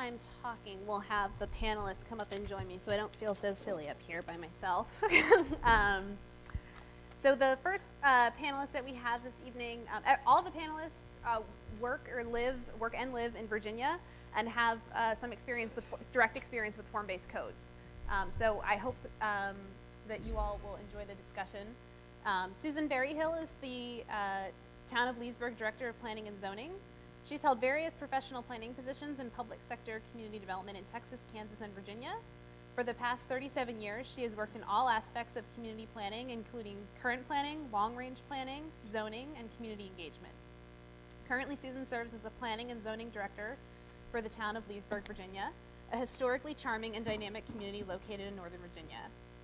I'm talking, we'll have the panelists come up and join me so I don't feel so silly up here by myself. So the first panelist that we have this evening, all of the panelists work and live in Virginia and have some experience with direct experience with form-based codes. So I hope that you all will enjoy the discussion. Susan Berryhill is the Town of Leesburg Director of Planning and Zoning. She's held various professional planning positions in public sector community development in Texas, Kansas, and Virginia. For the past 37 years, she has worked in all aspects of community planning, including current planning, long-range planning, zoning, and community engagement. Currently, Susan serves as the Planning and Zoning Director for the Town of Leesburg, Virginia, a historically charming and dynamic community located in Northern Virginia.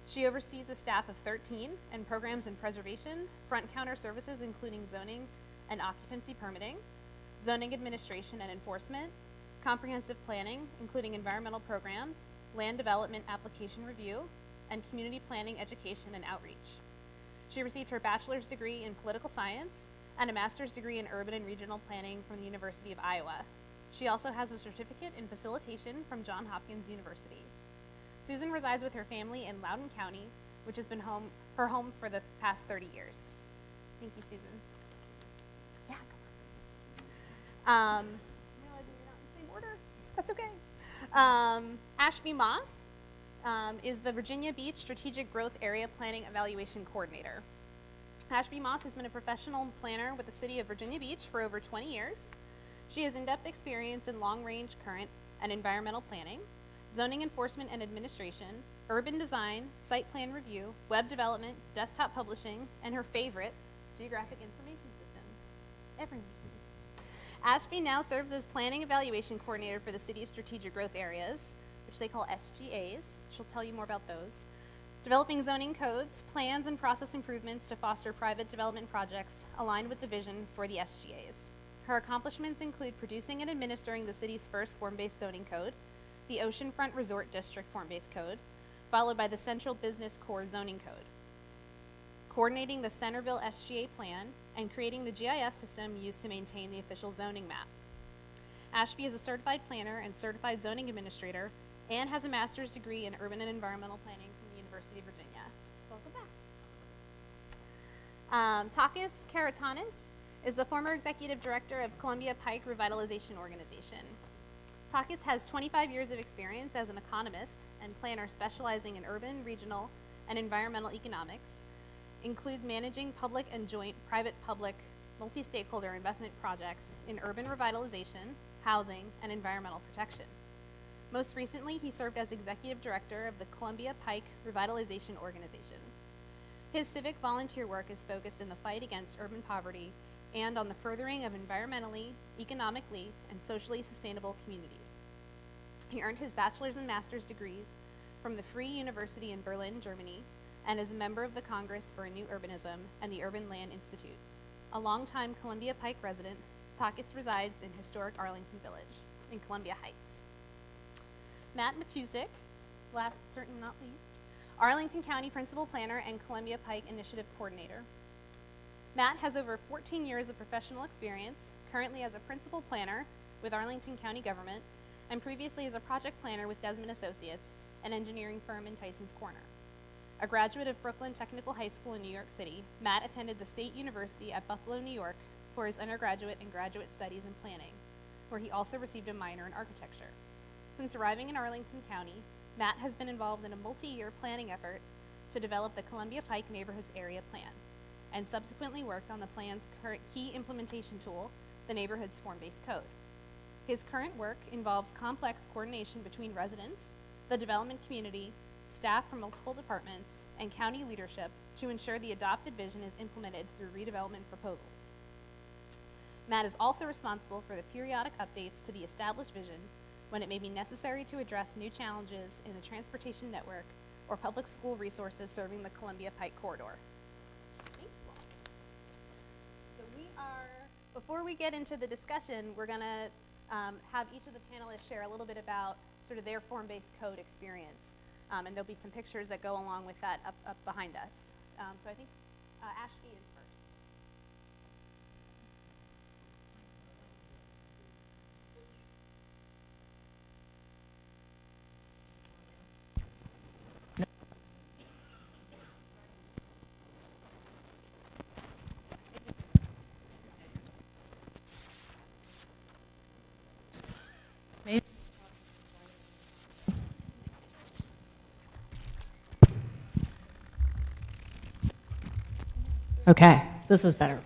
She oversees a staff of 13 and programs in preservation, front counter services including zoning and occupancy permitting, zoning administration and enforcement, comprehensive planning, including environmental programs, land development application review, and community planning education and outreach. She received her bachelor's degree in political science and a master's degree in urban and regional planning from the University of Iowa. She also has a certificate in facilitation from Johns Hopkins University. Susan resides with her family in Loudoun County, which has been her home for the past 30 years. Thank you, Susan. Yeah, go for it. I'm realizing you're not in the same order. That's okay. Ashby Moss is the Virginia Beach Strategic Growth Area Planning Evaluation Coordinator. Ashby Moss has been a professional planner with the city of Virginia Beach for over 20 years. She has in-depth experience in long-range current and environmental planning, zoning enforcement and administration, urban design, site plan review, web development, desktop publishing, and her favorite, geographic information systems. Everyone's Ashby now serves as Planning Evaluation Coordinator for the city's strategic growth areas, which they call SGAs. She'll tell you more about those. Developing zoning codes, plans, and process improvements to foster private development projects aligned with the vision for the SGAs. Her accomplishments include producing and administering the city's first form-based zoning code, the Oceanfront Resort District Form-Based Code, followed by the Central Business Core Zoning Code, coordinating the Centerville SGA plan, and creating the GIS system used to maintain the official zoning map. Ashby is a certified planner and certified zoning administrator and has a master's degree in urban and environmental planning from the University of Virginia. Welcome back. Takis Karantonis is the former executive director of Columbia Pike Revitalization Organization. Takis has 25 years of experience as an economist and planner specializing in urban, regional, and environmental economics, include managing public and joint private-public multi-stakeholder investment projects in urban revitalization, housing, and environmental protection. Most recently, he served as executive director of the Columbia Pike Revitalization Organization. His civic volunteer work is focused in the fight against urban poverty and on the furthering of environmentally, economically, and socially sustainable communities. He earned his bachelor's and master's degrees from the Free University in Berlin, Germany, and is a member of the Congress for a New Urbanism and the Urban Land Institute. A longtime Columbia Pike resident, Takis resides in historic Arlington Village in Columbia Heights. Matt Mattauszek, last but certainly not least, Arlington County Principal Planner and Columbia Pike Initiative Coordinator. Matt has over 14 years of professional experience, currently as a principal planner with Arlington County Government, and previously as a project planner with Desmond Associates, an engineering firm in Tysons Corner. A graduate of Brooklyn Technical High School in New York City, Matt attended the State University at Buffalo, New York for his undergraduate and graduate studies in planning, where he also received a minor in architecture. Since arriving in Arlington County, Matt has been involved in a multi-year planning effort to develop the Columbia Pike Neighborhoods Area Plan, and subsequently worked on the plan's current key implementation tool, the Neighborhoods Form-Based Code. His current work involves complex coordination between residents, the development community, staff from multiple departments, and county leadership to ensure the adopted vision is implemented through redevelopment proposals. Matt is also responsible for the periodic updates to the established vision when it may be necessary to address new challenges in the transportation network or public school resources serving the Columbia Pike corridor. So before we get into the discussion, we're going to have each of the panelists share a little bit about sort of their form-based code experience. And there'll be some pictures that go along with that up behind us. So I think Ashby is first. Okay, this is better.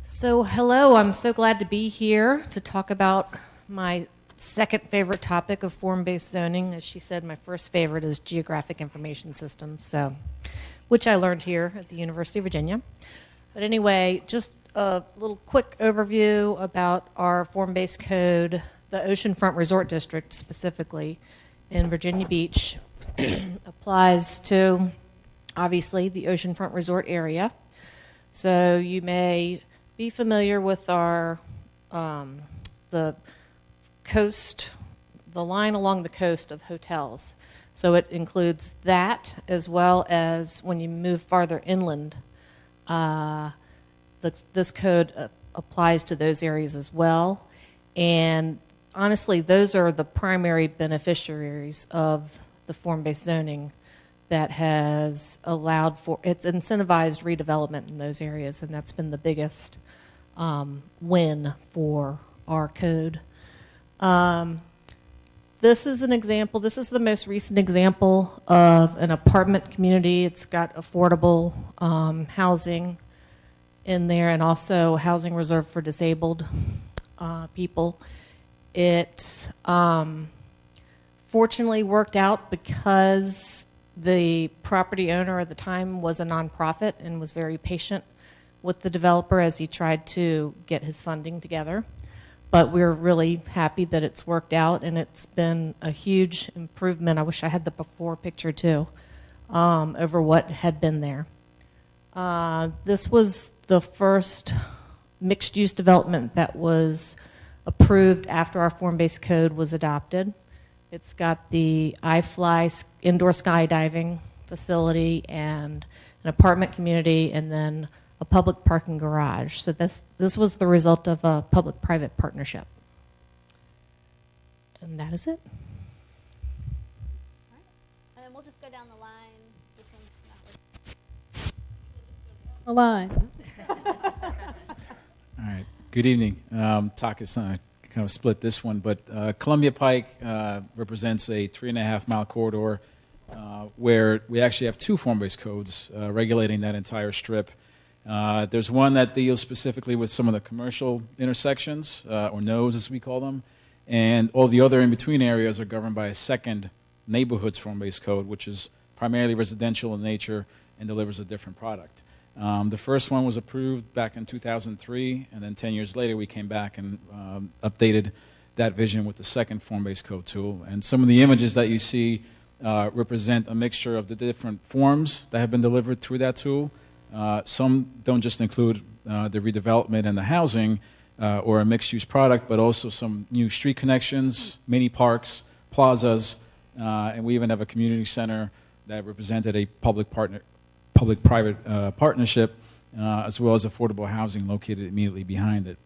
So, hello, I'm so glad to be here to talk about my second favorite topic of form-based zoning. As she said, my first favorite is geographic information systems, so, which I learned here at the University of Virginia. But anyway, just a little quick overview about our form-based code. The Oceanfront Resort District, specifically in Virginia Beach, applies to, obviously, the Oceanfront Resort area. So you may be familiar with our the coast, the line along the coast of hotels. So it includes that, as well as when you move farther inland, this code applies to those areas as well. And honestly, those are the primary beneficiaries of the form-based zoning that has allowed for, it's incentivized redevelopment in those areas, and that's been the biggest win for our code. This is an example, this is the most recent example of an apartment community. It's got affordable housing in there, and also housing reserved for disabled people. It fortunately worked out because the property owner at the time was a nonprofit and was very patient with the developer as he tried to get his funding together. But we're really happy that it's worked out, and it's been a huge improvement. I wish I had the before picture too, over what had been there. This was the first mixed-use development that was approved after our form-based code was adopted. It's got the iFly indoor skydiving facility and an apartment community, and then a public parking garage. So this was the result of a public-private partnership. And that is it. All right. And then we'll just go down the line. This one's not A line. All right. Good evening. Takis, I kind of split this one, but Columbia Pike represents a 3.5-mile corridor where we actually have two form-based codes regulating that entire strip. There's one that deals specifically with some of the commercial intersections, or nodes as we call them, and all the other in-between areas are governed by a second neighborhoods form-based code, which is primarily residential in nature and delivers a different product. The first one was approved back in 2003, and then 10 years later we came back and updated that vision with the second form-based code tool. And some of the images that you see represent a mixture of the different forms that have been delivered through that tool. Some don't just include the redevelopment and the housing or a mixed-use product, but also some new street connections, mini parks, plazas, and we even have a community center that represented a public-private partnership, as well as affordable housing located immediately behind it.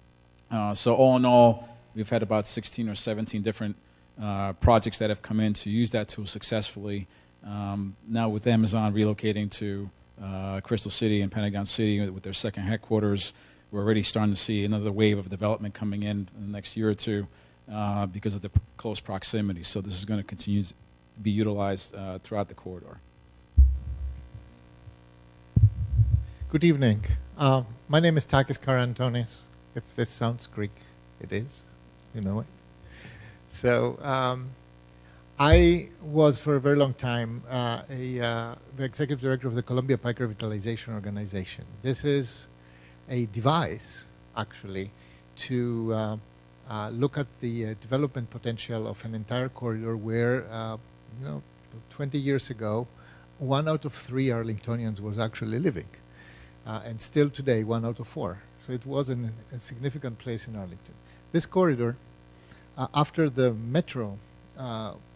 So all in all, we've had about 16 or 17 different projects that have come in to use that tool successfully. Now with Amazon relocating to Crystal City and Pentagon City with their second headquarters, we're already starting to see another wave of development coming in the next year or two because of the close proximity. So this is going to continue to be utilized throughout the corridor. Good evening. My name is Takis Karantonis. If this sounds Greek, it is. You know it. So I was for a very long time the executive director of the Columbia Pike Revitalization Organization. This is a device, actually, to look at the development potential of an entire corridor where, 20 years ago, 1 out of 3 Arlingtonians was actually living. And still today, 1 out of 4. So it was a significant place in Arlington. This corridor, after the metro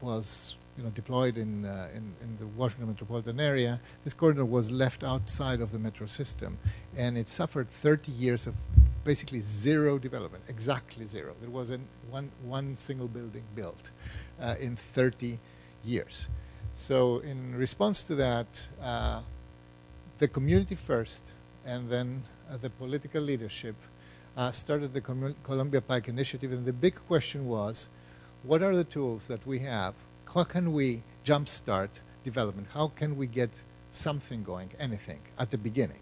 was deployed in the Washington metropolitan area, this corridor was left outside of the metro system, and it suffered 30 years of basically zero development, exactly zero. There wasn't one single building built in 30 years. So in response to that, the community first, and then the political leadership started the Columbia Pike Initiative, and the big question was, what are the tools that we have? How can we jumpstart development? How can we get something going, anything, at the beginning,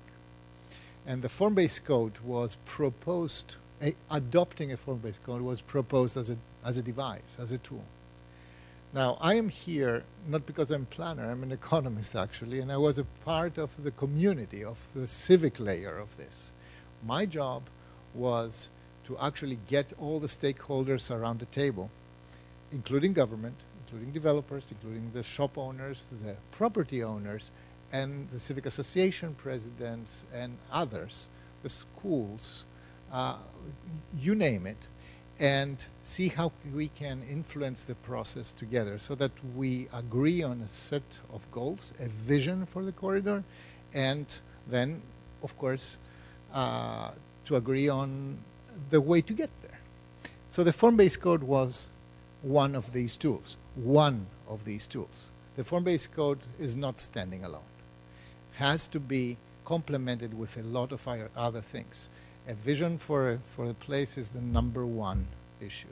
And the form-based code was proposed, adopting a form-based code was proposed as a device, as a tool. Now, I am here not because I'm a planner, I'm an economist actually, and I was a part of the community, of the civic layer of this. My job was to actually get all the stakeholders around the table, including government, including developers, including the shop owners, the property owners, and the civic association presidents and others, the schools, you name it, and see how we can influence the process together so that we agree on a set of goals, a vision for the corridor, and then, of course, to agree on the way to get there. So the form-based code was one of these tools, The form-based code is not standing alone. It has to be complemented with a lot of other things. A vision for the place is the number one issue.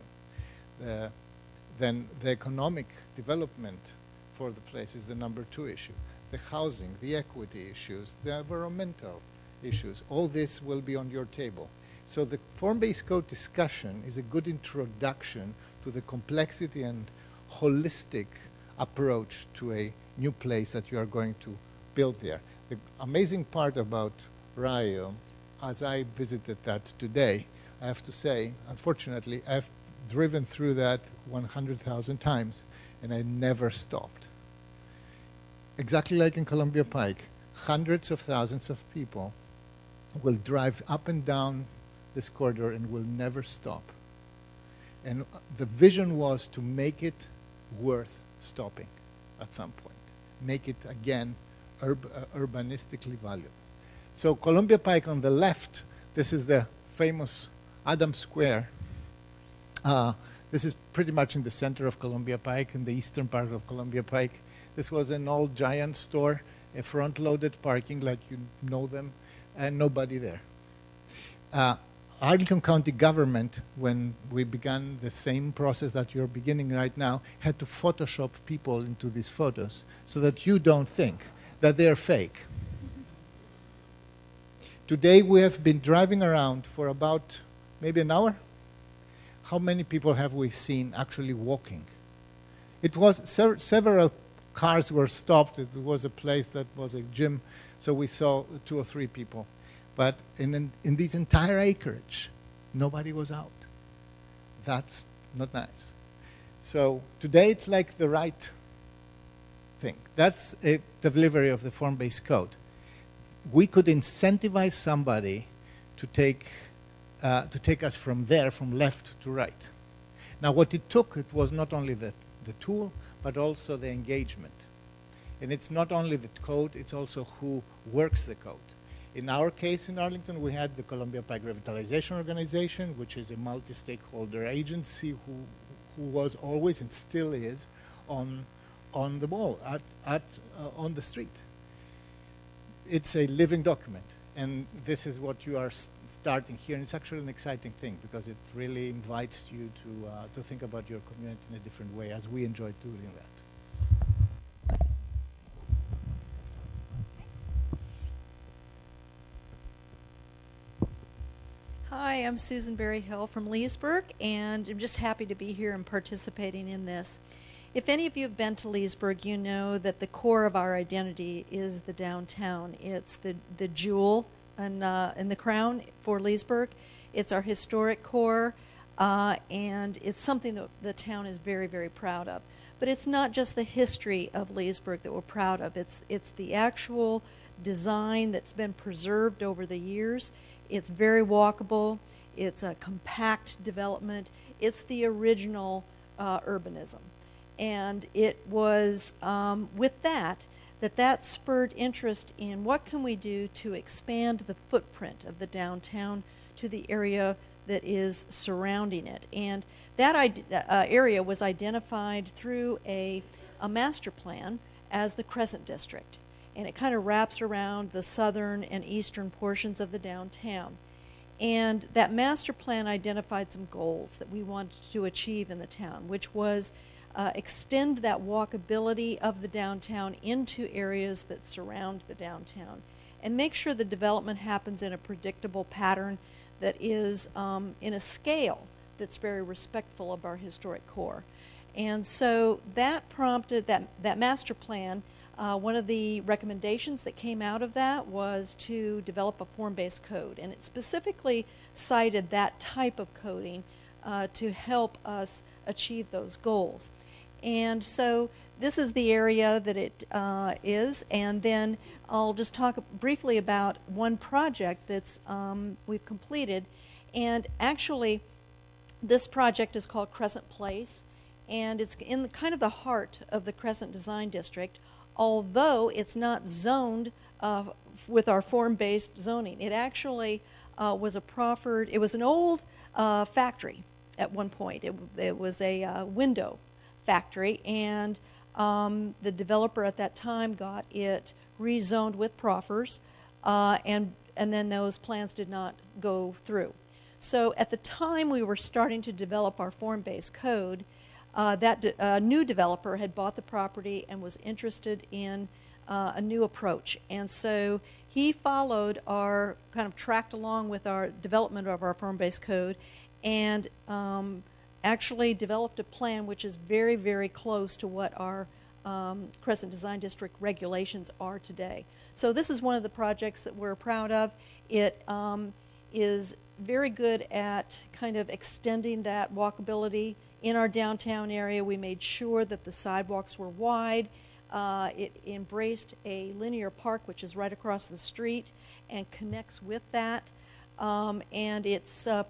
Then the economic development for the place is the number two issue. The housing, the equity issues, the environmental issues, all this will be on your table. So the form-based code discussion is a good introduction to the complexity and holistic approach to a new place that you are going to build there. The amazing part about Rio, as I visited that today, I have to say, unfortunately, I've driven through that 100,000 times, and I never stopped. Exactly like in Columbia Pike, hundreds of thousands of people will drive up and down this corridor and will never stop. And the vision was to make it worth stopping at some point. Make it, again, urbanistically valuable. So Columbia Pike on the left, this is the famous Adams Square. This is pretty much in the center of Columbia Pike, in the eastern part of Columbia Pike. This was an old giant store, a front-loaded parking like you know them, and nobody there. Arlington County government, when we began the same process that you're beginning right now, had to Photoshop people into these photos so that you don't think that they're fake. Today we have been driving around for about maybe an hour. How many people have we seen actually walking? It was several cars were stopped. It was a place that was a gym, so we saw 2 or 3 people. But in this entire acreage, nobody was out. That's not nice. So today it's like the right thing. That's a delivery of the form-based code. We could incentivize somebody to take us from there, from left to right. Now what it took, it was not only the tool, but also the engagement. And it's not only the code, it's also who works the code. In our case in Arlington, we had the Columbia Pike Revitalization Organization, which is a multi-stakeholder agency who was always and still is on the wall, on the street. It's a living document, and this is what you are starting here, and it's actually an exciting thing because it really invites you to think about your community in a different way, as we enjoy doing that. Hi, I'm Susan Berry-Hill from Leesburg, and I'm just happy to be here and participating in this. If any of you have been to Leesburg, you know that the core of our identity is the downtown. It's the jewel in the crown for Leesburg. It's our historic core, and it's something that the town is very, very proud of. But it's not just the history of Leesburg that we're proud of. It's the actual design that's been preserved over the years. It's very walkable. It's a compact development. It's the original urbanism. And it was with that spurred interest in what can we do to expand the footprint of the downtown to the area that is surrounding it. And that area was identified through a master plan as the Crescent District. And it kind of wraps around the southern and eastern portions of the downtown. And that master plan identified some goals that we wanted to achieve in the town, which was extend that walkability of the downtown into areas that surround the downtown. and make sure the development happens in a predictable pattern that is in a scale that's very respectful of our historic core. And so that prompted that master plan. One of the recommendations that came out of that was to develop a form-based code, and it specifically cited that type of coding to help us achieve those goals. And so this is the area that it is, and then I'll just talk briefly about one project that's we've completed. And actually, this project is called Crescent Place, and it's in kind of the heart of the Crescent Design District, although it's not zoned with our form-based zoning. It actually was it was an old factory at one point. It was a window factory, and the developer at that time got it rezoned with proffers, and then those plans did not go through. So at the time we were starting to develop our form-based code, that new developer had bought the property and was interested in a new approach. And so he followed our, kind of tracked along with our development of our form-based code, and actually developed a plan which is very, very close to what our Crescent Design District regulations are today. So this is one of the projects that we're proud of. It is very good at kind of extending that walkability in our downtown area. We made sure that the sidewalks were wide. It embraced a linear park, which is right across the street and connects with that. And it's a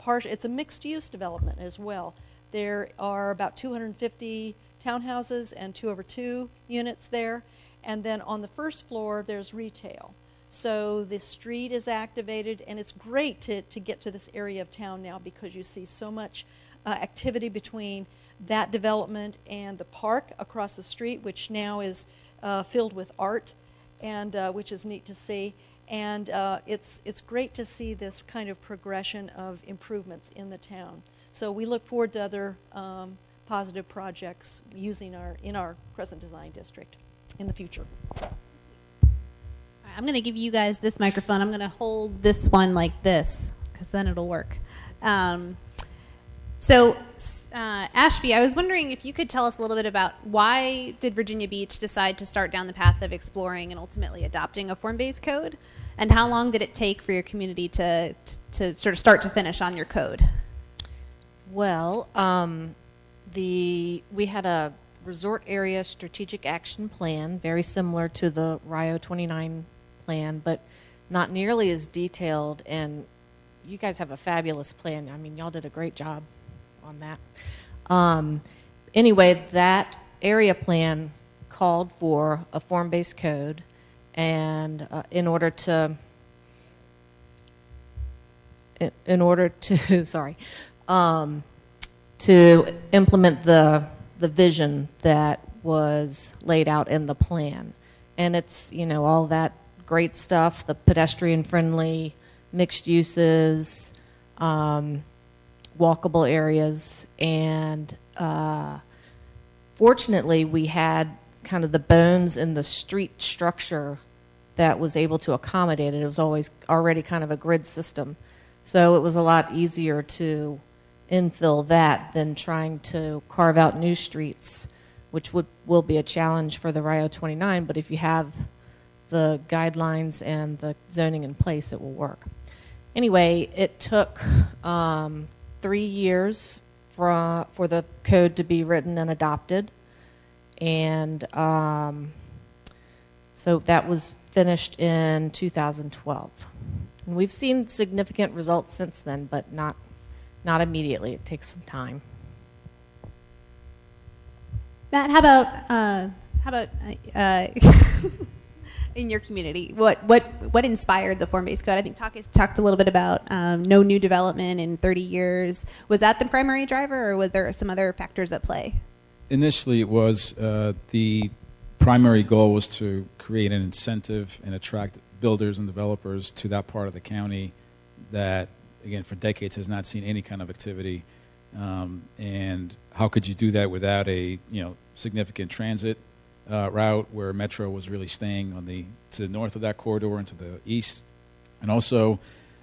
mixed-use development as well. There are about 250 townhouses and 2/2 units there. And then on the first floor, there's retail. So the street is activated, and it's great to get to this area of town now because you see so much activity between that development and the park across the street, which now is filled with art, and which is neat to see. And it's great to see this kind of progression of improvements in the town. So we look forward to other positive projects in our Crescent Design District in the future. I'm going to give you guys this microphone. I'm going to hold this one like this, because then it'll work. So, Ashby, I was wondering if you could tell us a little bit about why did Virginia Beach decide to start down the path of exploring and ultimately adopting a form-based code? And how long did it take for your community to sort of start to finish on your code? Well, we had a resort area strategic action plan, very similar to the RIO 29 plan, but not nearly as detailed. And you guys have a fabulous plan. I mean, y'all did a great job on that. Anyway, that area plan called for a form-based code, and in order to to implement the vision that was laid out in the plan. And it's, all that great stuff, the pedestrian-friendly, mixed uses, walkable areas, and fortunately we had kind of the bones in the street structure that was able to accommodate it. It was always already kind of a grid system. So it was a lot easier to infill that than trying to carve out new streets, which will be a challenge for the RIO 29, but if you have the guidelines and the zoning in place, it will work. Anyway, it took 3 years for the code to be written and adopted, and so that was finished in 2012. And we've seen significant results since then, but not immediately. It takes some time. Matt, how about in your community, what inspired the form-based code? I think Takis talked a little bit about no new development in 30 years. Was that the primary driver, or was there some other factors at play? Initially, it was the primary goal was to create an incentive and attract builders and developers to that part of the county that, again, for decades has not seen any kind of activity. And how could you do that without a significant transit route where Metro was really staying to the north of that corridor and to the east. And also,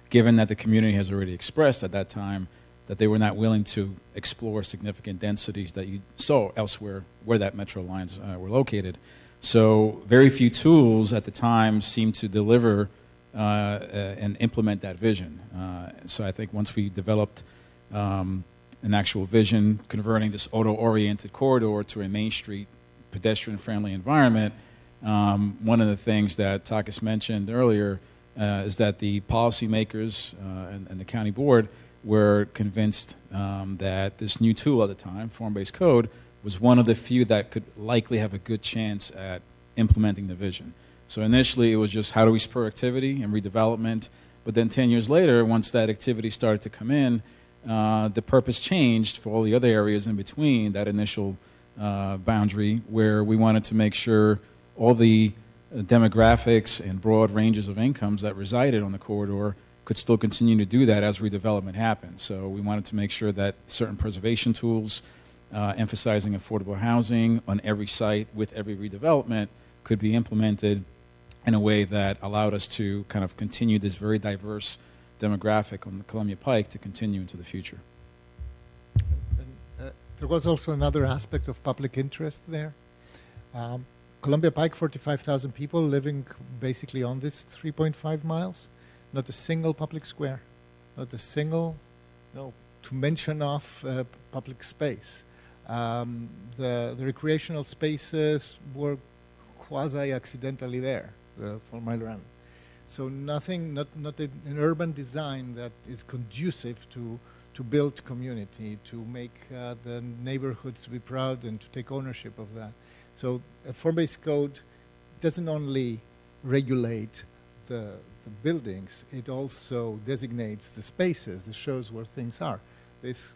given that the community has already expressed at that time that they were not willing to explore significant densities that you saw elsewhere where that metro lines were located. So very few tools at the time seemed to deliver and implement that vision. So I think once we developed an actual vision converting this auto-oriented corridor to a Main Street pedestrian-friendly environment, one of the things that Takis mentioned earlier is that the policymakers and the county board were convinced that this new tool at the time, form-based code, was one of the few that could likely have a good chance at implementing the vision. So initially it was just how do we spur activity and redevelopment, but then 10 years later, once that activity started to come in, the purpose changed for all the other areas in between that initial boundary, where we wanted to make sure all the demographics and broad ranges of incomes that resided on the corridor could still continue to do that as redevelopment happened. So we wanted to make sure that certain preservation tools, emphasizing affordable housing on every site with every redevelopment, could be implemented in a way that allowed us to kind of continue this very diverse demographic on the Columbia Pike to continue into the future. And, there was also another aspect of public interest there. Columbia Pike, 45,000 people living basically on this 3.5 miles. Not a single public square, not a single, to mention of public space. The recreational spaces were quasi-accidentally there for Mile Run. So nothing, not an urban design that is conducive to build community, to make the neighborhoods be proud and to take ownership of that. So a form-based code doesn't only regulate the buildings, it also designates the spaces, it shows where things are. This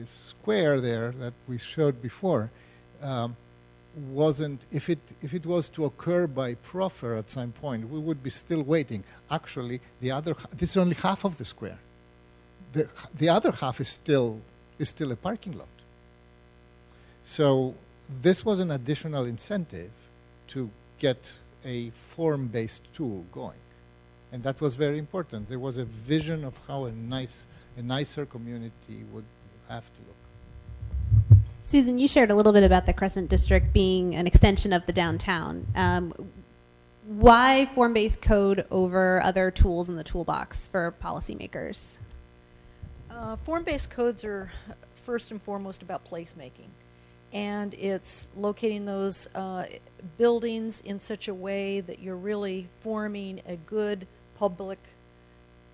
square there that we showed before wasn't, if it was to occur by proffer at some point, we would be still waiting. Actually, this is only half of the square. The other half is still a parking lot. So this was an additional incentive to get a form-based tool going. And that was very important. There was a vision of how a nicer community would have to look. Susan, you shared a little bit about the Crescent District being an extension of the downtown. Why form-based code over other tools in the toolbox for policymakers? Form-based codes are first and foremost about placemaking. And it's locating those buildings in such a way that you're really forming a good public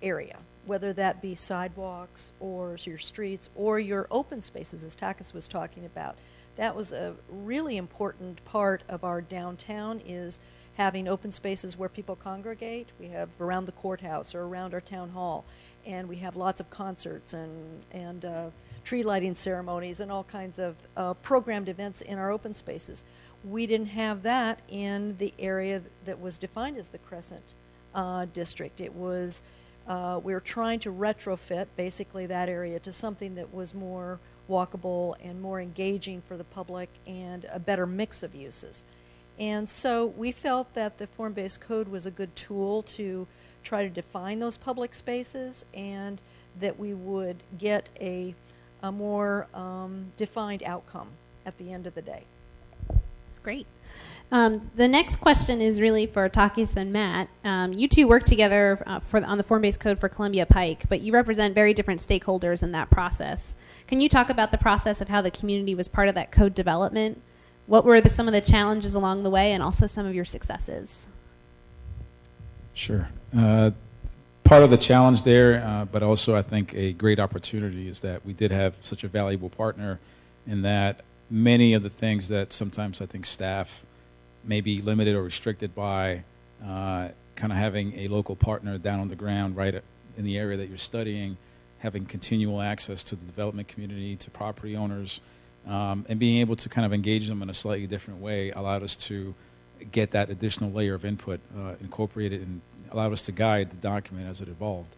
area, whether that be sidewalks or your streets or your open spaces, as Takis was talking about. That was a really important part of our downtown, is having open spaces where people congregate. We have around the courthouse or around our town hall, and we have lots of concerts and tree lighting ceremonies and all kinds of programmed events in our open spaces. We didn't have that in the area that was defined as the Crescent District. It was, we were trying to retrofit basically that area to something that was more walkable and more engaging for the public and a better mix of uses. And so we felt that the form-based code was a good tool to try to define those public spaces, and that we would get a more defined outcome at the end of the day. That's great. The next question is really for Takis and Matt. You two work together on the form-based code for Columbia Pike, but you represent very different stakeholders in that process. Can you talk about the process of how the community was part of that code development? What were some of the challenges along the way, and also some of your successes? Sure. Part of the challenge there, but also I think a great opportunity, is that we did have such a valuable partner in that many of the things that sometimes I think staff may be limited or restricted by, kind of having a local partner down on the ground right in the area that you're studying, having continual access to the development community, to property owners, and being able to kind of engage them in a slightly different way allowed us to get that additional layer of input incorporated and allowed us to guide the document as it evolved.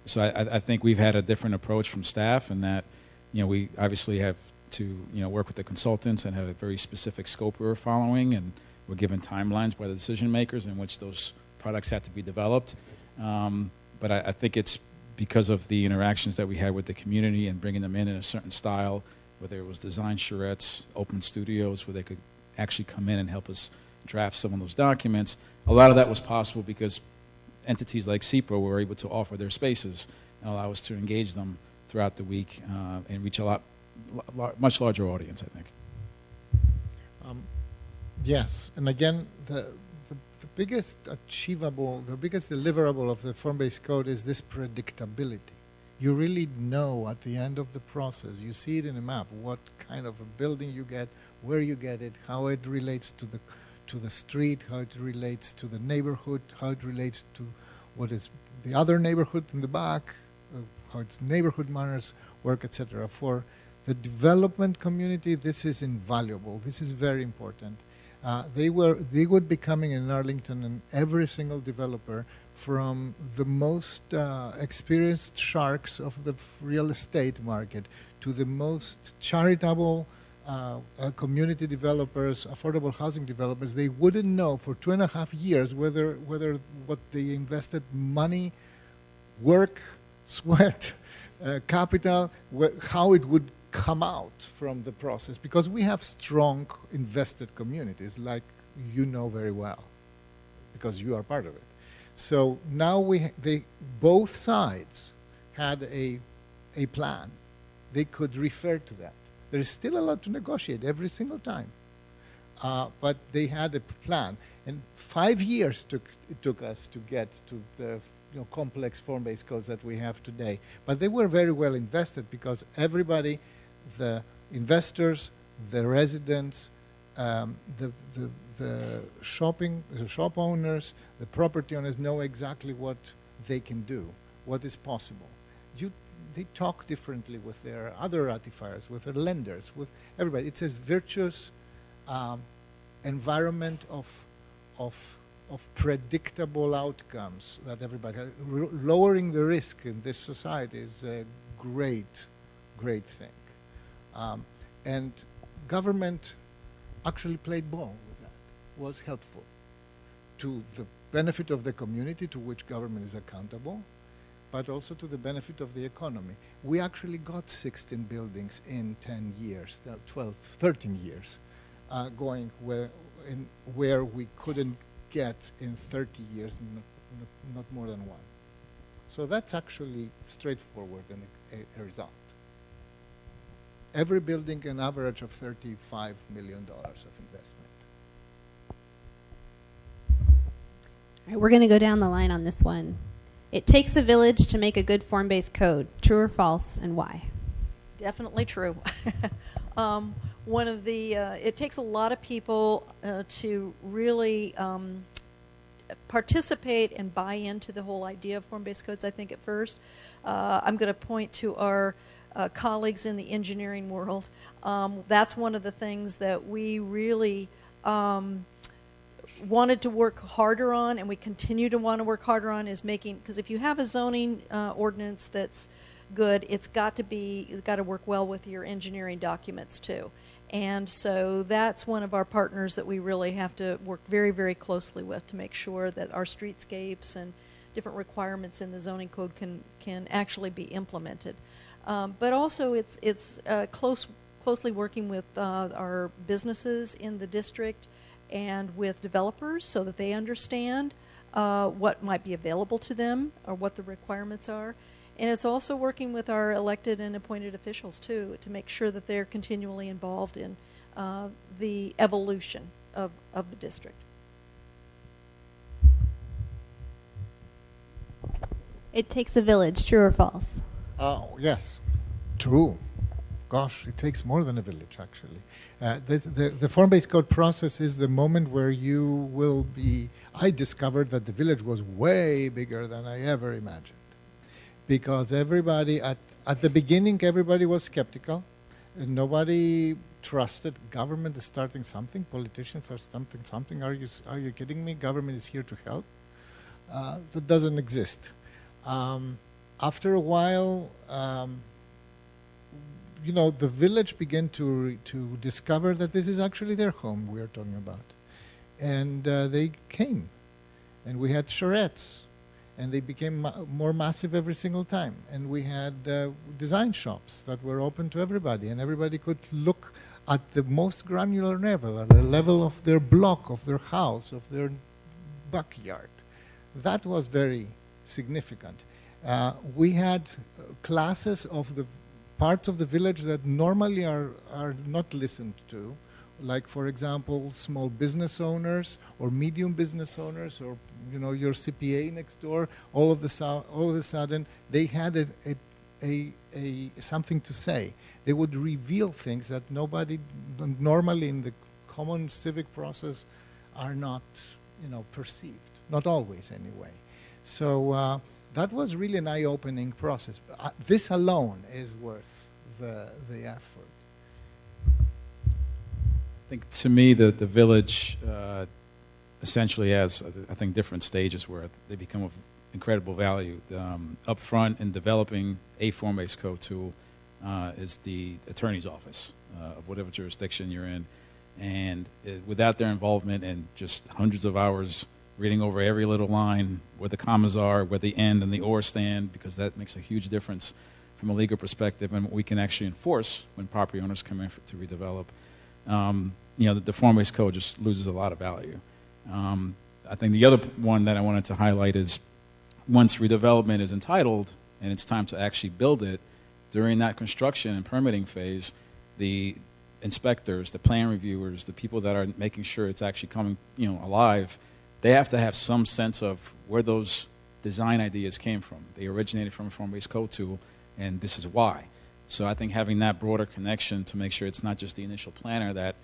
So I think we've had a different approach from staff, and that, we obviously have to work with the consultants and had a very specific scope we were following, and were given timelines by the decision makers in which those products had to be developed. But I think it's because of the interactions that we had with the community and bringing them in a certain style, whether it was design charrettes, open studios where they could actually come in and help us draft some of those documents. A lot of that was possible because entities like CPRO were able to offer their spaces and allow us to engage them throughout the week and reach a much larger audience, I think. Yes, and again, the biggest achievable, the biggest deliverable of the form-based code is this predictability. You really know at the end of the process, you see it in a map, what kind of a building you get, where you get it, how it relates to the street, how it relates to the neighborhood, how it relates to what is the other neighborhood in the back, how its neighborhood manners work, etc. For the development community, this is invaluable. This is very important. They would be coming in Arlington, and every single developer, from the most experienced sharks of the real estate market to the most charitable community developers, affordable housing developers, they wouldn't know for 2.5 years whether what they invested money, work, sweat, capital, how it would come out from the process, because we have strong invested communities, like you know very well, because you are part of it. So now both sides had a plan. They could refer to that. There is still a lot to negotiate every single time, but they had a plan. And 5 years it took us to get to the complex form-based codes that we have today. But they were very well invested because everybody, the investors, the residents, the shop owners, the property owners know exactly what they can do, what is possible. They talk differently with their other ratifiers, with their lenders, with everybody. It's a virtuous environment of predictable outcomes that everybody has. Lowering the risk in this society is a great thing. And government actually played ball with that, was helpful to the benefit of the community to which government is accountable, but also to the benefit of the economy. We actually got 16 buildings in 10 years, 12, 13 years, going where we couldn't get in 30 years, not more than one. So that's actually straightforward and a result. Every building an average of $35 million of investment. All right, we're going to go down the line on this one. It takes a village to make a good form-based code. True or false, and why? Definitely true. It takes a lot of people to really participate and buy into the whole idea of form-based codes, I think, at first. I'm going to point to our colleagues in the engineering world. That's one of the things that we really wanted to work harder on, and we continue to want to work harder on, is making, because if you have a zoning ordinance that's good, it's got to work well with your engineering documents too. And so that's one of our partners that we really have to work very, very closely with to make sure that our streetscapes and different requirements in the zoning code can actually be implemented. But also it's closely working with our businesses in the district and with developers so that they understand what might be available to them or what the requirements are. And it's also working with our elected and appointed officials too to make sure that they're continually involved in the evolution of the district. It takes a village. True or false? Oh, yes, true. Gosh, it takes more than a village, actually. The form-based code process is the moment where you will be... I discovered that the village was way bigger than I ever imagined. Because everybody, at the beginning, everybody was skeptical. And nobody trusted government is starting something. Politicians are starting something. Are you kidding me? Government is here to help. That doesn't exist. After a while, the village began to discover that this is actually their home we are talking about. And they came. And we had charrettes. And they became more massive every single time. And we had design shops that were open to everybody. And everybody could look at the most granular level, at the level of their block, of their house, of their backyard. That was very significant. We had classes of the parts of the village that normally are not listened to, like, for example, small business owners or medium business owners, or your CPA next door. All of a sudden, they had something to say. They would reveal things that nobody normally in the common civic process are not, perceived. Not always, anyway. So that was really an eye-opening process. This alone is worth the effort. I think to me the village essentially has, I think, different stages where they become of incredible value. Up front in developing a form-based code tool is the attorney's office of whatever jurisdiction you're in. And without their involvement and just hundreds of hours reading over every little line, where the commas are, where the end and the or stand, because that makes a huge difference from a legal perspective and what we can actually enforce when property owners come in to redevelop. The form-based code just loses a lot of value. I think the other one that I wanted to highlight is once redevelopment is entitled and it's time to actually build it, during that construction and permitting phase, the inspectors, the plan reviewers, the people that are making sure it's actually coming, alive, they have to have some sense of where those design ideas came from. They originated from a form-based code tool, and this is why. So I think having that broader connection to make sure it's not just the initial planner that,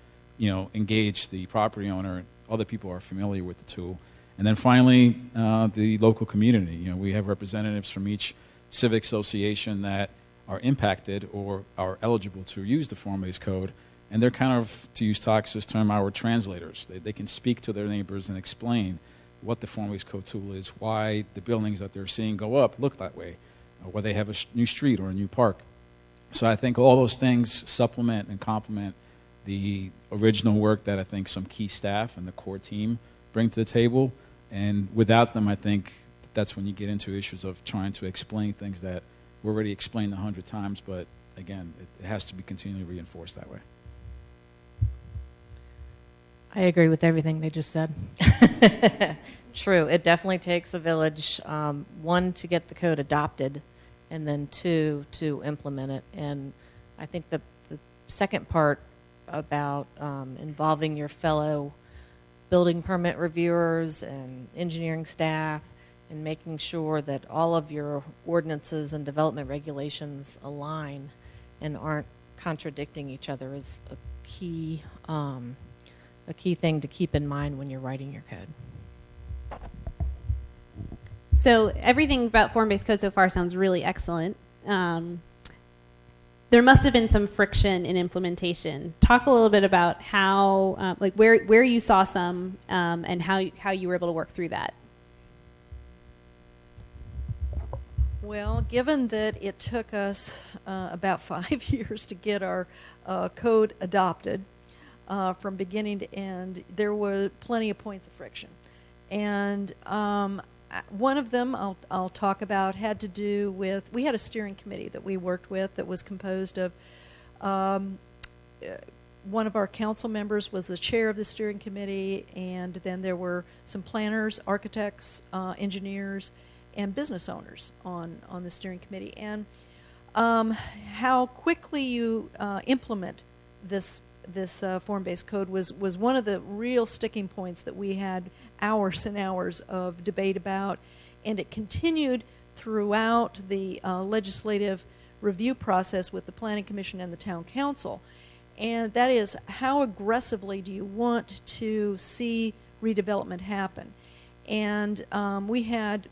engage the property owner, other people are familiar with the tool. And then finally, the local community. We have representatives from each civic association that are impacted or are eligible to use the form-based code. And they're kind of, to use Takis' term, our translators. They can speak to their neighbors and explain what the form-based code tool is, why the buildings that they're seeing go up look that way, or why they have a new street or a new park. So I think all those things supplement and complement the original work that I think some key staff and the core team bring to the table. And without them, I think that's when you get into issues of trying to explain things that were already explained 100 times, but again, it has to be continually reinforced that way. I agree with everything they just said. True. It definitely takes a village, one, to get the code adopted, and then two, to implement it. And I think the second part about involving your fellow building permit reviewers and engineering staff and making sure that all of your ordinances and development regulations align and aren't contradicting each other is a key thing to keep in mind when you're writing your code. So everything about form-based code so far sounds really excellent. There must have been some friction in implementation. Talk a little bit about how, where you saw some and how you were able to work through that. Well, given that it took us about 5 years to get our code adopted from beginning to end, there were plenty of points of friction. And one of them I'll talk about had to do with, we had a steering committee that we worked with that was composed of, one of our council members was the chair of the steering committee, and then there were some planners, architects, engineers, and business owners on the steering committee. And how quickly you implement this form-based code was one of the real sticking points that we had hours and hours of debate about, and it continued throughout the legislative review process with the Planning Commission and the Town Council. And that is, how aggressively do you want to see redevelopment happen? And we had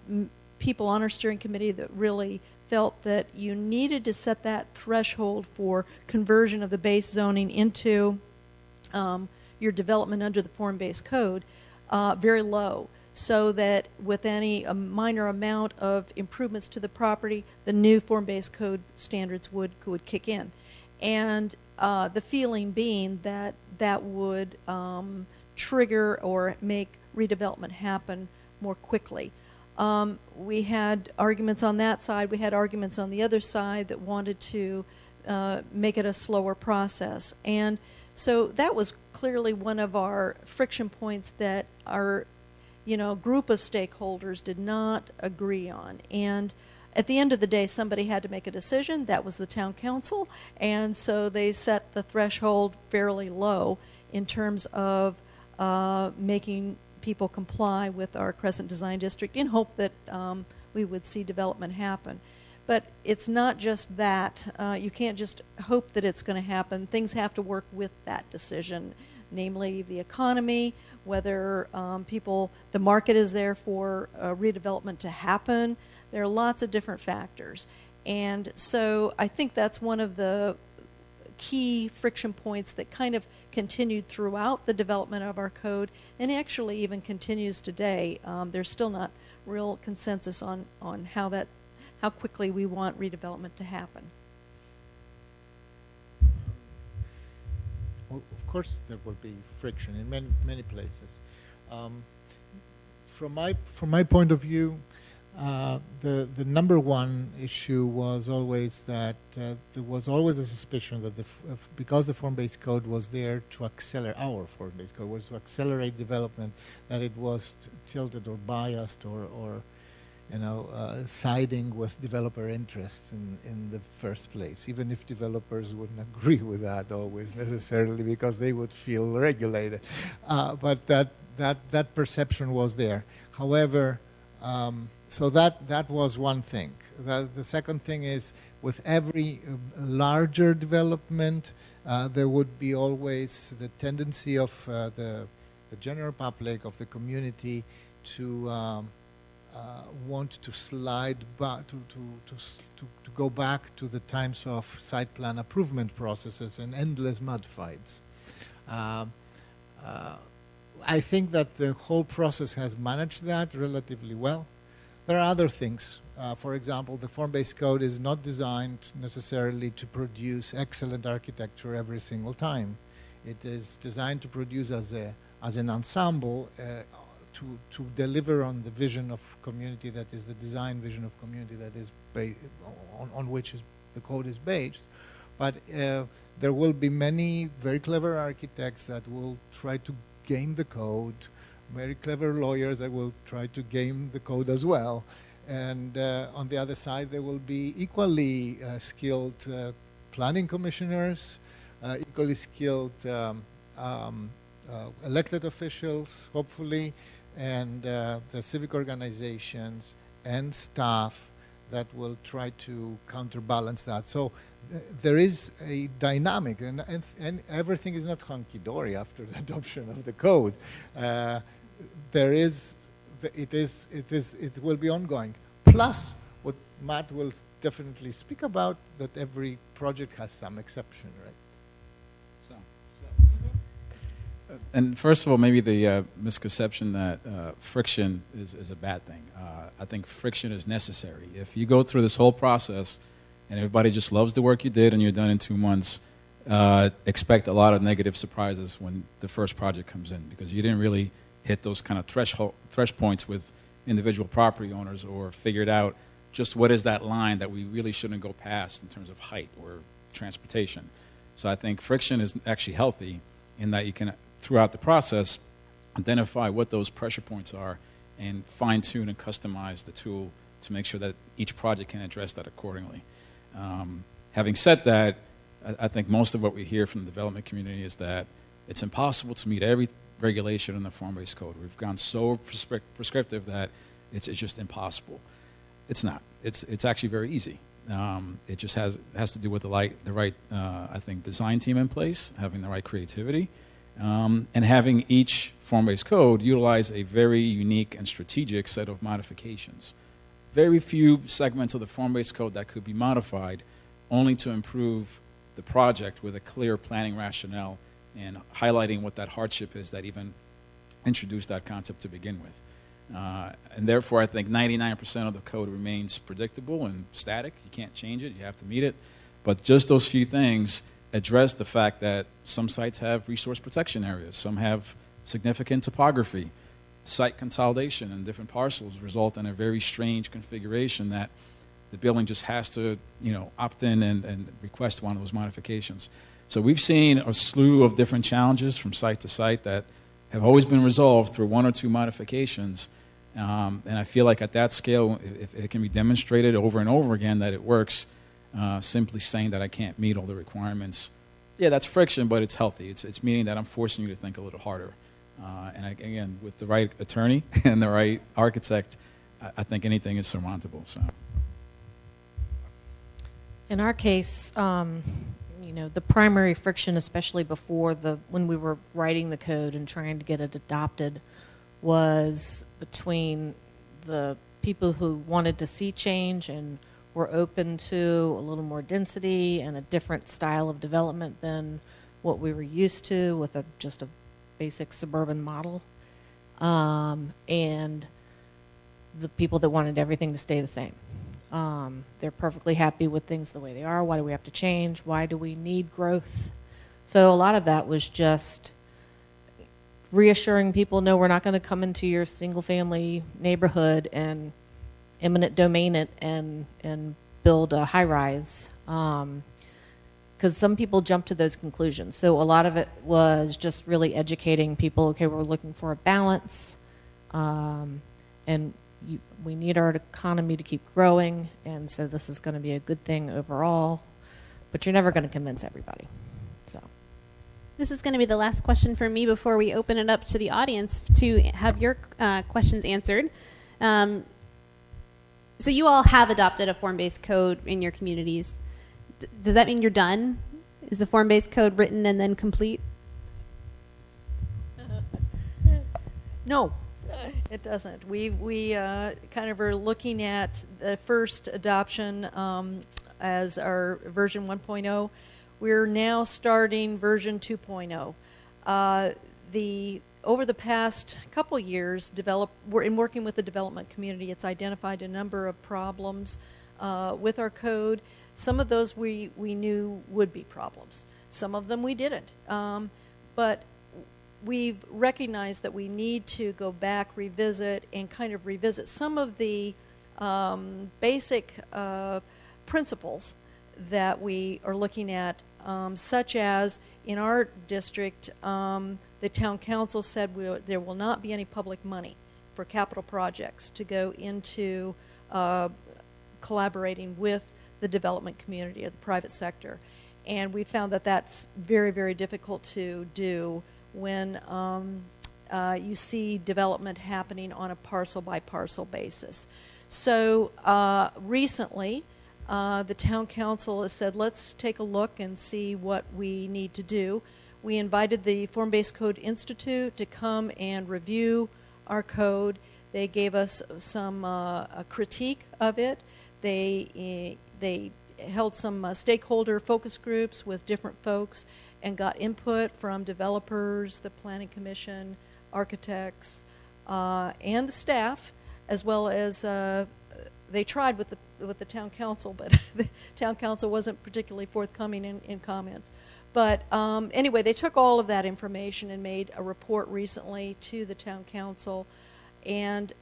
people on our steering committee that really felt that you needed to set that threshold for conversion of the base zoning into your development under the form-based code very low, so that with any minor amount of improvements to the property, the new form-based code standards would kick in. and the feeling being that that would trigger or make redevelopment happen more quickly. We had arguments on that side. We had arguments on the other side that wanted to make it a slower process. And so that was clearly one of our friction points that our group of stakeholders did not agree on. And at the end of the day, somebody had to make a decision. That was the town council. And so they set the threshold fairly low in terms of making people comply with our Crescent Design District in hope that we would see development happen. But it's not just that. You can't just hope that it's going to happen. Things have to work with that decision, namely the economy, whether the market is there for redevelopment to happen. There are lots of different factors. And so I think that's one of the key friction points that kind of continued throughout the development of our code and actually even continues today. There's still not real consensus on how quickly we want redevelopment to happen. Well, of course, there will be friction in many places. From my point of view, the number one issue was always that there was always a suspicion that because the form-based code was there to accelerate, our form-based code was to accelerate development, that it was tilted or biased or siding with developer interests in the first place, even if developers wouldn't agree with that always necessarily because they would feel regulated. But that perception was there. However, so that was one thing. The second thing is with every larger development, there would be always the tendency of the general public, of the community to want to slide back, to go back to the times of site plan improvement processes and endless mud fights. I think that the whole process has managed that relatively well. There are other things. For example, the form-based code is not designed necessarily to produce excellent architecture every single time. It is designed to produce as an ensemble to deliver on the vision of community that is the design vision of community that is on which the code is based. But there will be many very clever architects that will try to game the code, very clever lawyers that will try to game the code as well. And on the other side, there will be equally skilled planning commissioners, equally skilled elected officials, hopefully, and the civic organizations and staff that will try to counterbalance that. So there is a dynamic, and everything is not hunky-dory after the adoption of the code. It will be ongoing. Plus, what Matt will definitely speak about, that every project has some exception, right? And first of all, maybe the misconception that friction is a bad thing. I think friction is necessary. If you go through this whole process and everybody just loves the work you did and you're done in 2 months, expect a lot of negative surprises when the first project comes in because you didn't really hit those kind of thresh points with individual property owners or figured out just what is that line that we really shouldn't go past in terms of height or transportation. So I think friction is actually healthy in that you can, throughout the process, identify what those pressure points are and fine-tune and customize the tool to make sure that each project can address that accordingly. Having said that, I think most of what we hear from the development community is that it's impossible to meet every regulation in the form-based code. We've gone so prescriptive that it's just impossible. It's not. It's actually very easy. It just has to do with the right I think, design team in place, having the right creativity, and having each form-based code utilize a very unique and strategic set of modifications. Very few segments of the form-based code that could be modified only to improve the project with a clear planning rationale and highlighting what that hardship is that even introduced that concept to begin with. And therefore, I think 99% of the code remains predictable and static. You can't change it. You have to meet it. But just those few things address the fact that some sites have resource protection areas, some have significant topography. Site consolidation in different parcels result in a very strange configuration that the building just has to, opt in and request one of those modifications. So we've seen a slew of different challenges from site to site that have always been resolved through one or two modifications. And I feel like at that scale, if it can be demonstrated over and over again that it works, simply saying that I can't meet all the requirements, yeah, that's friction, but it's healthy. It's meaning that I'm forcing you to think a little harder. And again, with the right attorney and the right architect, I think anything is surmountable. So, in our case, the primary friction, especially before when we were writing the code and trying to get it adopted, was between the people who wanted to see change and were open to a little more density and a different style of development than what we were used to with just a basic suburban model, and the people that wanted everything to stay the same. They're perfectly happy with things the way they are. Why do we have to change? Why do we need growth? So a lot of that was just reassuring people, no, we're not going to come into your single-family neighborhood and eminent domain it and build a high-rise. Because some people jump to those conclusions. So a lot of it was just really educating people, okay, we're looking for a balance, and we need our economy to keep growing, and so this is going to be a good thing overall, but you're never going to convince everybody. So This is going to be the last question for me before we open it up to the audience to have your questions answered. So you all have adopted a form-based code in your communities. Does that mean you're done? Is the form-based code written and then complete? No, it doesn't. We kind of are looking at the first adoption as our version 1.0. We're now starting version 2.0. Over the past couple years, we're in working with the development community. It's identified a number of problems with our code. Some of those we knew would be problems. Some of them we didn't. But we've recognized that we need to go back, revisit some of the basic principles that we are looking at, such as in our district, the town council said there will not be any public money for capital projects to go into collaborating with the development community or the private sector. And we found that that's very, very difficult to do when you see development happening on a parcel-by-parcel basis. So recently, the town council has said, let's take a look and see what we need to do. We invited the Form-Based Code Institute to come and review our code. They gave us some critique of it. They held some stakeholder focus groups with different folks and got input from developers, the planning commission, architects, and the staff, as well as they tried with the town council, but the town council wasn't particularly forthcoming in comments. But anyway, they took all of that information and made a report recently to the town council, and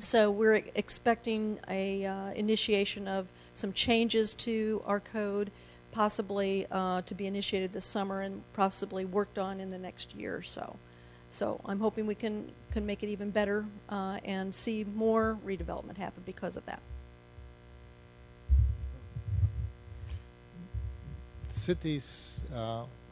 so we're expecting a initiation of some changes to our code, possibly to be initiated this summer and possibly worked on in the next year or so. So I'm hoping we can make it even better and see more redevelopment happen because of that. Cities,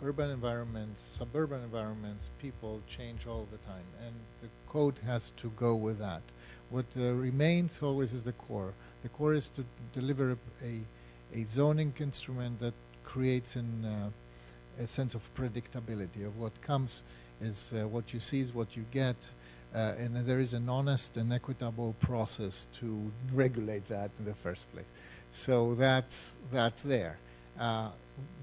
urban environments, suburban environments, people change all the time, and the code has to go with that. What remains always is the core. The core is to deliver a zoning instrument that creates a sense of predictability of what comes is what you see is what you get, and there is an honest and equitable process to regulate that in the first place. So that's there.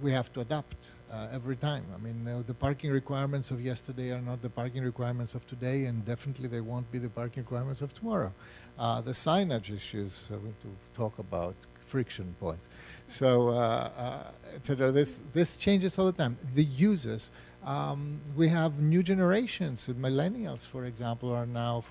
We have to adapt every time. I mean, the parking requirements of yesterday are not the parking requirements of today, and definitely they won't be the parking requirements of tomorrow. The signage issues to talk about friction points. So, etc. This changes all the time. The users, we have new generations. Millennials, for example, are now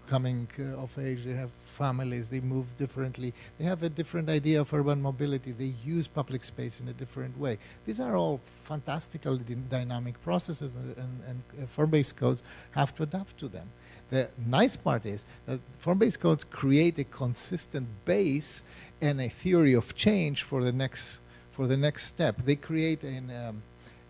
coming of age. They have families. They move differently. They have a different idea of urban mobility. They use public space in a different way. These are all fantastically dynamic processes, and form-based codes have to adapt to them. The nice part is that form-based codes create a consistent base and a theory of change for the next step. They create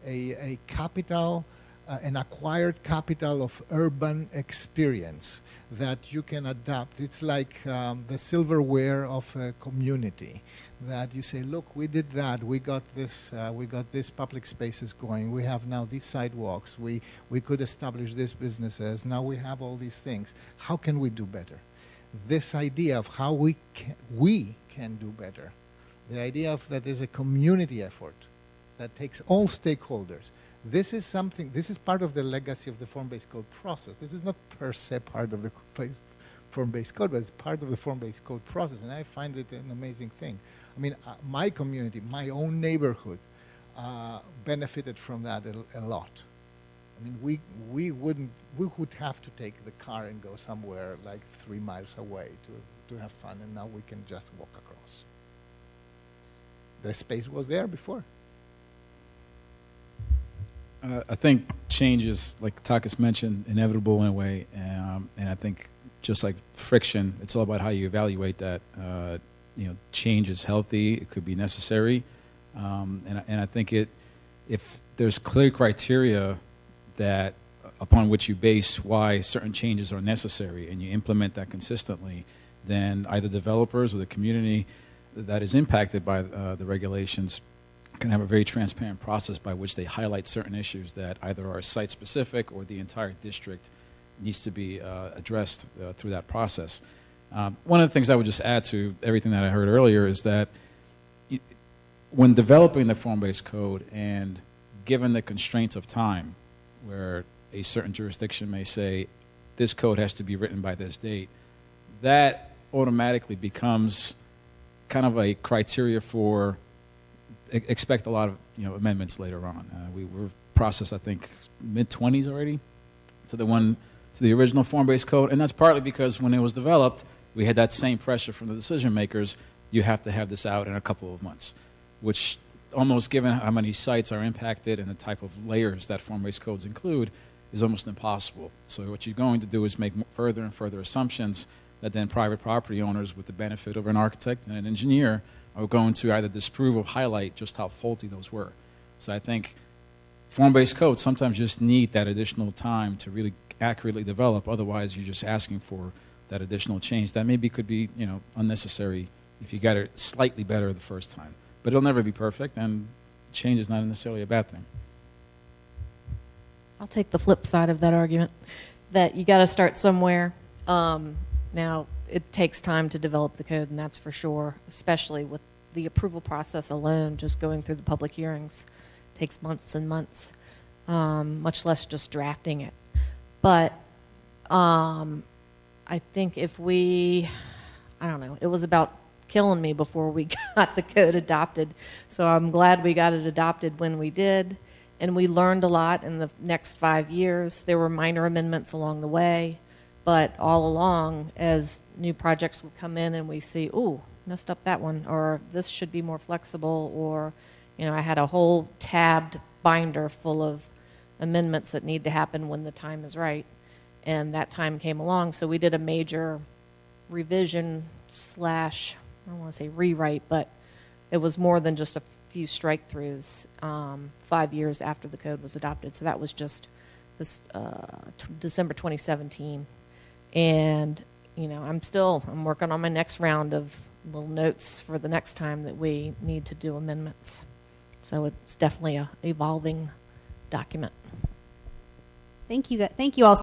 a capital, an acquired capital of urban experience that you can adapt. It's like the silverware of a community, that you say, look, we did that, we got this public spaces going, we have now these sidewalks, we could establish these businesses, now we have all these things. How can we do better? This idea of how we can do better, the idea of that is a community effort that takes all stakeholders. This is part of the legacy of the form-based code process. This is not per se part of the form-based code, but it's part of the form-based code process, and I find it an amazing thing. I mean, my community, my own neighborhood, benefited from that a lot. I mean, we would have to take the car and go somewhere like 3 miles away to have fun, and now we can just walk across. The space was there before. I think change is, like Takis mentioned, inevitable in a way, and I think just like friction, it's all about how you evaluate that. Change is healthy; it could be necessary, and I think if there's clear criteria that upon which you base why certain changes are necessary, and you implement that consistently, then either developers or the community that is impacted by the regulations can have a very transparent process by which they highlight certain issues that either are site-specific or the entire district needs to be addressed through that process. One of the things I would just add to everything that I heard earlier is that when developing the form-based code and given the constraints of time, where a certain jurisdiction may say this code has to be written by this date, that automatically becomes kind of a criteria for expect a lot of amendments later on. We were processed, I think, mid-20s already to the original form-based code, and that's partly because when it was developed, we had that same pressure from the decision makers. You have to have this out in a couple of months, which almost, given how many sites are impacted and the type of layers that form-based codes include, is almost impossible. So what you're going to do is make further and further assumptions that then private property owners, with the benefit of an architect and an engineer, are going to either disprove or highlight just how faulty those were. So I think form-based codes sometimes just need that additional time to really accurately develop. Otherwise, you're just asking for that additional change that maybe could be unnecessary if you got it slightly better the first time. But it'll never be perfect, and change is not necessarily a bad thing. I'll take the flip side of that argument, that you got to start somewhere. Now, it takes time to develop the code, and that's for sure, especially with the approval process alone, just going through the public hearings takes months and months, much less just drafting it. But I think it was about killing me before we got the code adopted. So I'm glad we got it adopted when we did, and we learned a lot in the next 5 years. There were minor amendments along the way, but all along, as new projects would come in and we see, ooh, messed up that one, or this should be more flexible, or, I had a whole tabbed binder full of amendments that need to happen when the time is right. And that time came along, so we did a major revision / I don't want to say rewrite, but it was more than just a few strike-throughs 5 years after the code was adopted. So that was just this December 2017. And, I'm working on my next round of little notes for the next time that we need to do amendments. So it's definitely a evolving document. Thank you all.